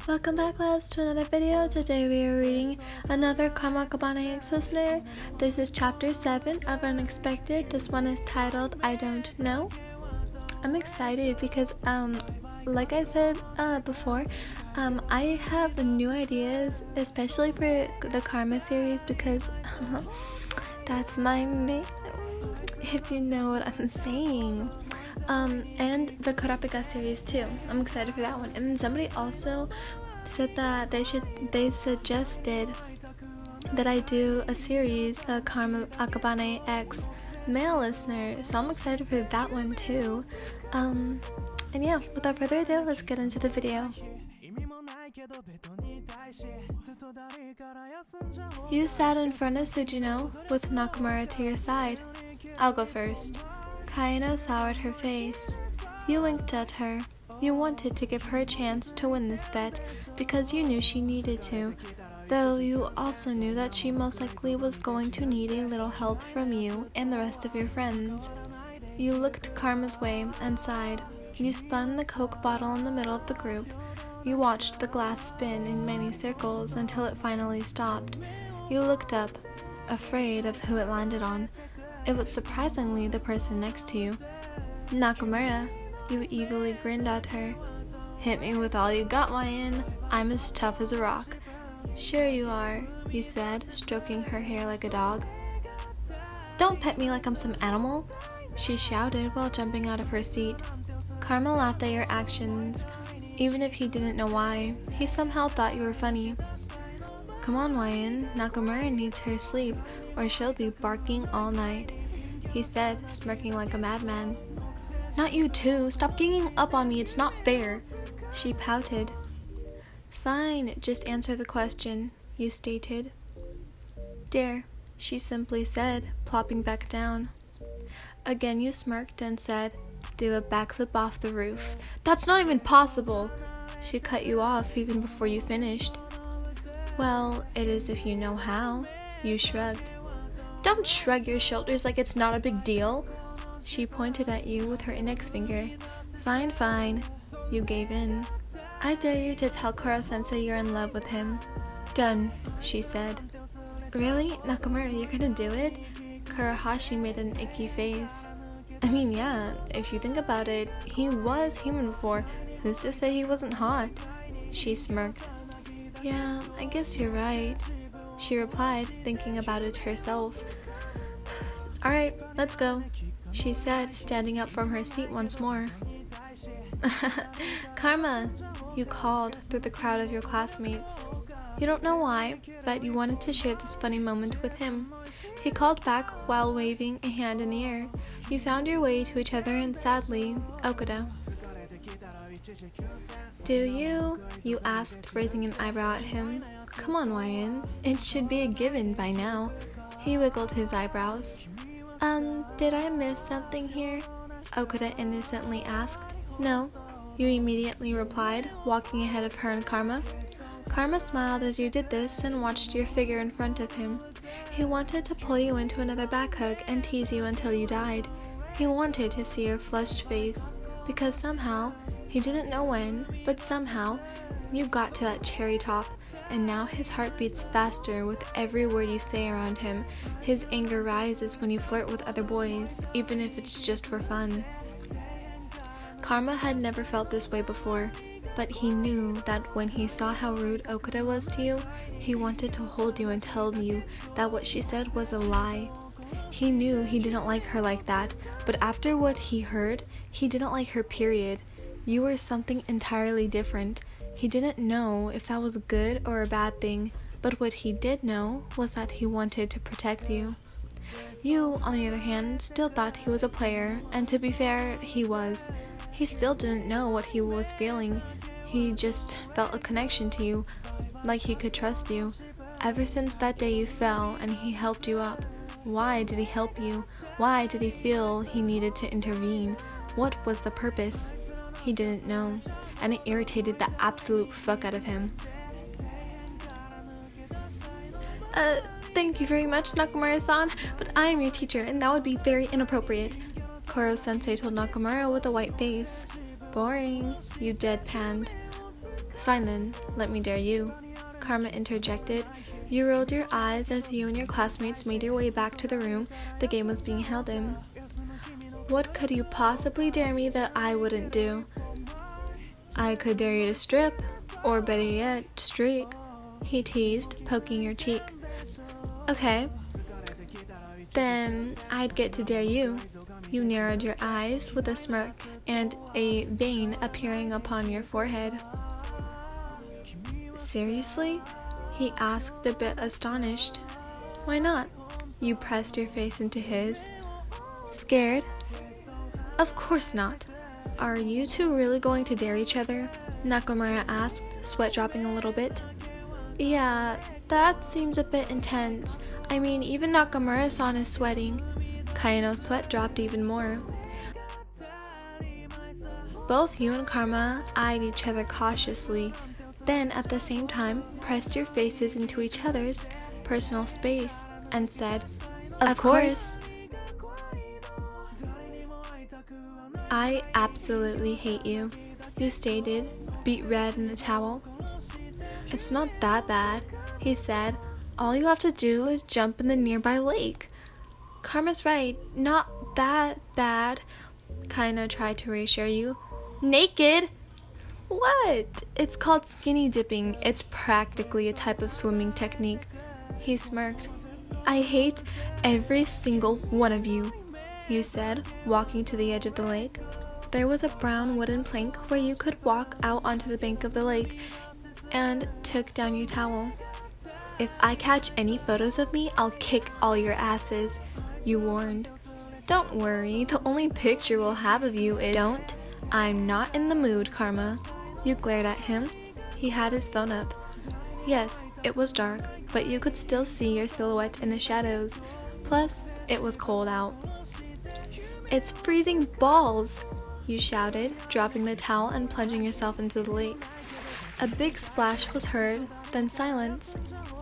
Welcome back, loves, to another video. Today we are reading another Akabane ex-listener. This is chapter 7 of Unexpected. This one is titled I Don't Know. I'm excited because like I said before, I have new ideas, especially for the Karma series, because that's my main, if you know what I'm saying. And the Karapika series too. I'm excited for that one. And somebody also said that they suggested that I do a series, a Karma Akabane X male listener. So I'm excited for that one too. And yeah, without further ado, let's get into the video. You sat in front of Sujino with Nakamura to your side. I'll go first. Kaino soured her face. You winked at her. You wanted to give her a chance to win this bet because you knew she needed to, though you also knew that she most likely was going to need a little help from you and the rest of your friends. You looked Karma's way and sighed. You spun the Coke bottle in the middle of the group. You watched the glass spin in many circles until it finally stopped. You looked up, afraid of who it landed on. It was surprisingly the person next to you. Nakamura, you evilly grinned at her. Hit me with all you got, Mayan. I'm as tough as a rock. Sure you are, you said, stroking her hair like a dog. Don't pet me like I'm some animal, she shouted while jumping out of her seat. Karma laughed at your actions. Even if he didn't know why, he somehow thought you were funny. Come on, Mayan, Nakamura needs her sleep, or she'll be barking all night, he said, smirking like a madman. Not you too, stop ganging up on me, it's not fair, she pouted. Fine, just answer the question, you stated. Dare, she simply said, plopping back down. Again you smirked and said, do a backflip off the roof. That's not even possible, she cut you off even before you finished. Well, it is if you know how, you shrugged. Don't shrug your shoulders like it's not a big deal, she pointed at you with her index finger. Fine, fine, you gave in. I dare you to tell Koro-sensei you're in love with him. Done, she said. Really? Nakamura, you're gonna do it? Kurohashi made an icky face. I mean, yeah, if you think about it, he was human before. Who's to say he wasn't hot? She smirked. Yeah, I guess you're right, she replied, thinking about it herself. Alright, let's go, she said, standing up from her seat once more. Karma, you called through the crowd of your classmates. You don't know why, but you wanted to share this funny moment with him. He called back while waving a hand in the air. You found your way to each other and sadly, Okuda. Do you? You asked, raising an eyebrow at him. Come on, Ryan. It should be a given by now. He wiggled his eyebrows. Did I miss something here? Okuda innocently asked. No, you immediately replied, walking ahead of her and Karma. Karma smiled as you did this and watched your figure in front of him. He wanted to pull you into another back hug and tease you until you died. He wanted to see your flushed face, because somehow, he didn't know when, but somehow, you got to that cherry top, and now his heart beats faster with every word you say around him. His anger rises when you flirt with other boys, even if it's just for fun. Karma had never felt this way before, but he knew that when he saw how rude Okuda was to you, he wanted to hold you and tell you that what she said was a lie. He knew he didn't like her like that, but after what he heard, he didn't like her, period. You were something entirely different. He didn't know if that was a good or a bad thing, but what he did know was that he wanted to protect you. You, on the other hand, still thought he was a player, and to be fair, he was. He still didn't know what he was feeling. He just felt a connection to you, like he could trust you. Ever since that day you fell and he helped you up. Why did he help you? Why did he feel he needed to intervene? What was the purpose? He didn't know, and it irritated the absolute fuck out of him. Thank you very much, Nakamura-san, but I am your teacher, and that would be very inappropriate, Koro-sensei told Nakamura with a white face. Boring, you deadpanned. Fine then, let me dare you, Karma interjected. You rolled your eyes as you and your classmates made your way back to the room the game was being held in. What could you possibly dare me that I wouldn't do? I could dare you to strip, or better yet, streak, he teased, poking your cheek. Okay, then I'd get to dare you. You narrowed your eyes with a smirk and a vein appearing upon your forehead. Seriously? He asked, a bit astonished. Why not? You pressed your face into his. Scared? Of course not. Are you two really going to dare each other? Nakamura asked, sweat dropping a little bit. Yeah, that seems a bit intense. I mean, even Nakamura-san is sweating. Kaino's sweat dropped even more. Both you and Karma eyed each other cautiously, then at the same time pressed your faces into each other's personal space and said, Of course. I absolutely hate you, you stated, beet red in the towel. It's not that bad, he said. All you have to do is jump in the nearby lake. Karma's right, not that bad. Kaino tried to reassure you. Naked? What? It's called skinny dipping. It's practically a type of swimming technique. He smirked. I hate every single one of you, you said, walking to the edge of the lake. There was a brown wooden plank where you could walk out onto the bank of the lake and took down your towel. If I catch any photos of me, I'll kick all your asses, you warned. Don't worry, the only picture we'll have of you is— Don't. I'm not in the mood, Karma. You glared at him. He had his phone up. Yes, it was dark, but you could still see your silhouette in the shadows. Plus, it was cold out. It's freezing balls, you shouted, dropping the towel and plunging yourself into the lake. A big splash was heard, then silence.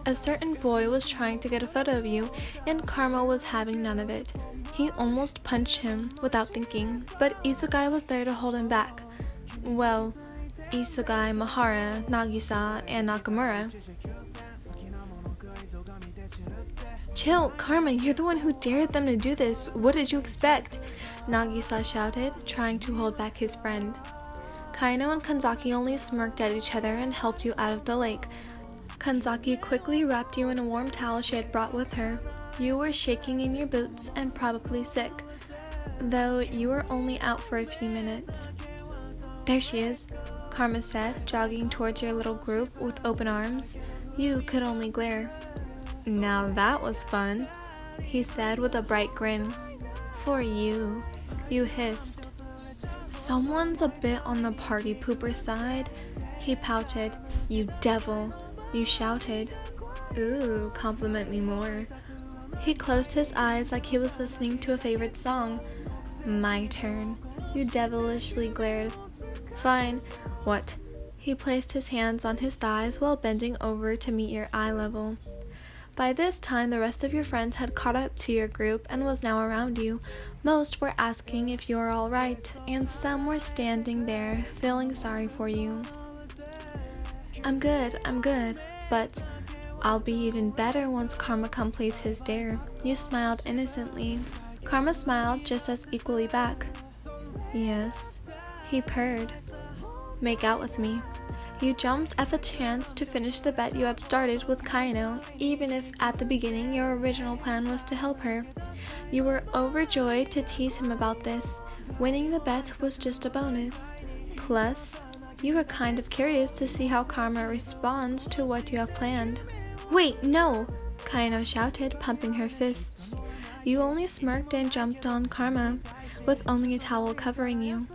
A certain boy was trying to get a photo of you, and Karma was having none of it. He almost punched him without thinking, but Isugai was there to hold him back. Well, Isugai, Mahara, Nagisa, and Nakamura. Chill, Karma, you're the one who dared them to do this. What did you expect? Nagisa shouted, trying to hold back his friend. Kaino and Kanzaki only smirked at each other and helped you out of the lake. Kanzaki quickly wrapped you in a warm towel she had brought with her. You were shaking in your boots and probably sick, though you were only out for a few minutes. There she is, Karma said, jogging towards your little group with open arms. You could only glare. Now that was fun, he said with a bright grin. For you, you hissed. Someone's a bit on the party pooper side, he pouted. You devil, you shouted. Ooh, compliment me more. He closed his eyes like he was listening to a favorite song. My turn, you devilishly glared. Fine, what? He placed his hands on his thighs while bending over to meet your eye level. By this time, the rest of your friends had caught up to your group and was now around you. Most were asking if you were all right, and some were standing there, feeling sorry for you. I'm good, but I'll be even better once Karma completes his dare. You smiled innocently. Karma smiled just as equally back. Yes, he purred. Make out with me. You jumped at the chance to finish the bet you had started with Kaino, even if at the beginning your original plan was to help her. You were overjoyed to tease him about this. Winning the bet was just a bonus. Plus, you were kind of curious to see how Karma responds to what you have planned. Wait, no! Kaino shouted, pumping her fists. You only smirked and jumped on Karma, with only a towel covering you.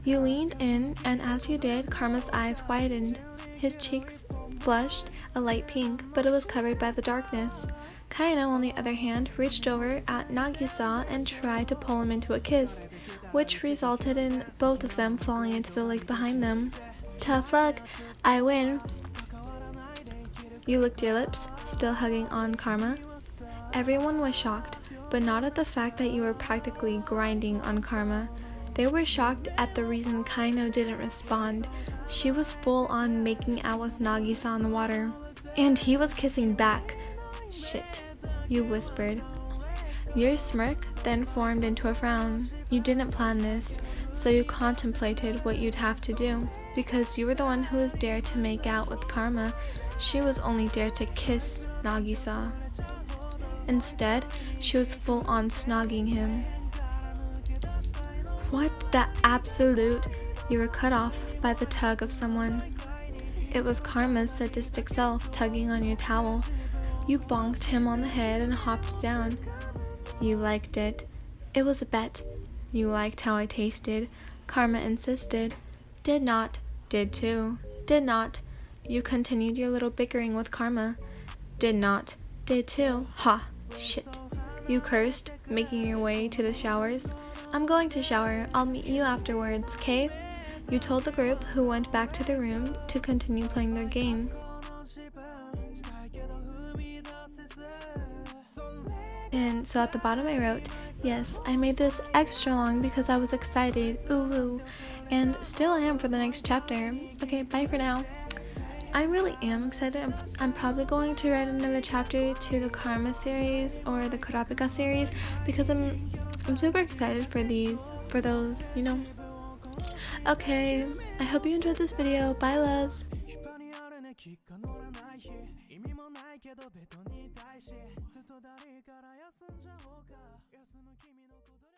You leaned in, and as you did, Karma's eyes widened. His cheeks flushed a light pink, but it was covered by the darkness. Kaino, on the other hand, reached over at Nagisa and tried to pull him into a kiss, which resulted in both of them falling into the lake behind them. Tough luck, I win. You licked your lips, still hugging on Karma. Everyone was shocked, but not at the fact that you were practically grinding on Karma. They were shocked at the reason Kaino didn't respond. She was full on making out with Nagisa on the water. And he was kissing back. Shit, you whispered. Your smirk then formed into a frown. You didn't plan this, so you contemplated what you'd have to do. Because you were the one who was dared to make out with Karma, she was only dared to kiss Nagisa. Instead, she was full on snogging him. What the absolute? You were cut off by the tug of someone. It was Karma's sadistic self tugging on your towel. You bonked him on the head and hopped down. You liked it. It was a bet. You liked how I tasted. Karma insisted. Did not. Did too. Did not. You continued your little bickering with Karma. Did not. Did too. Ha. Shit. You cursed, making your way to the showers. I'm going to shower. I'll meet you afterwards, okay? You told the group, who went back to the room to continue playing their game. And so at the bottom I wrote, yes, I made this extra long because I was excited, ooh woo, and still am for the next chapter. Okay, bye for now. I really am excited. I'm probably going to write another chapter to the Karma series or the Kurapika series because I'm super excited for those, you know. Okay, I hope you enjoyed this video. Bye, loves. きっか乗らない日意味もないけどベッドにいたいしずっと誰から休んじゃおうか休む君のこと